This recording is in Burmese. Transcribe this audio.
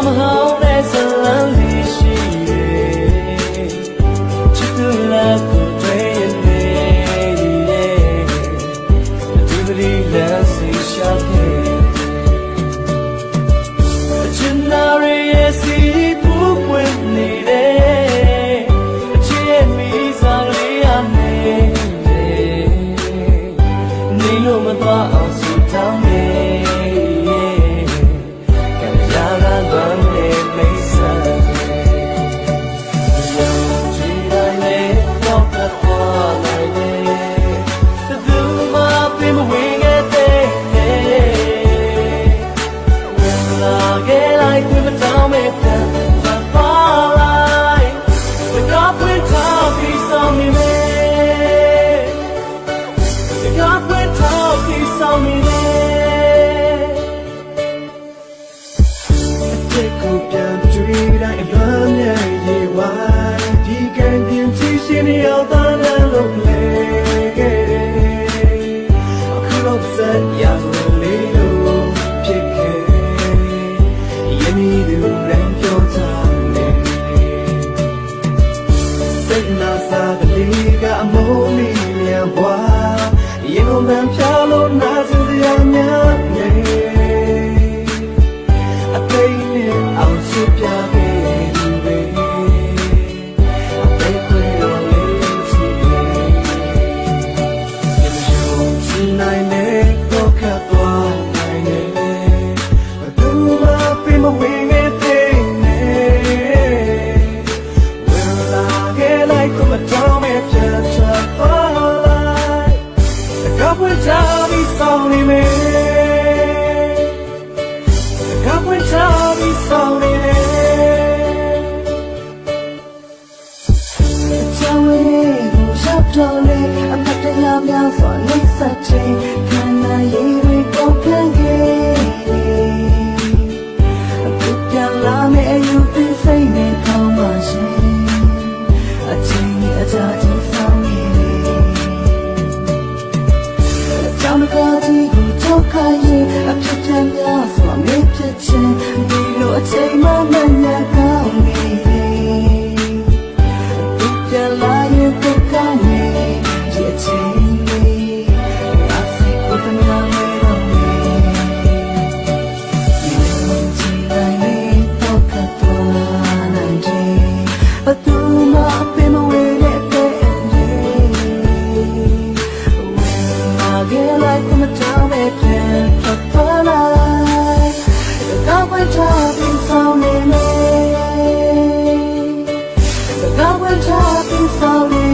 မဟောင်းတဲ့ဇလန်းလေးရှိရဲ့ချစ်သူလားကိုတွေ့နေရဲ့ဒီပရိလန်းစီရှာခဲ့အချင်နာရဲ့စီပူပွင့်နေတယ်အချစ်ရဲ့မိစားလေးရနေနေလို့မသွားအောင်စူတောင်းနေ要当然落泪，可老不在呀落泪路撇开，眼里的人飘着泪，在那啥的里个梦里面花，眼光般飘落那阵子要面泪，啊对你熬出飘给。တော်လေးအမတ်တရားများစွာနှိမ့်ဆက်ခြင်းခန္ဓာရည်တွေကိုဖန်ခဲ့အခုပြန်လာမယ့်အယူသိစိတ်နဲ့ခေါင်းပါရှင်အချိန်နဲ့အကြာကြီးဆောင်နေအကြောင်းကားကြီးကိုကြောက်ခိုင်းရင်အဖြစ်ချမ်းများစွာမြင့်ဖြစ်ခြင်းဒီလိုအချိန်မှမမြတ်ကောင်းနေအခုပြန်လာရင်ကိုကောင်းနေGo and talk in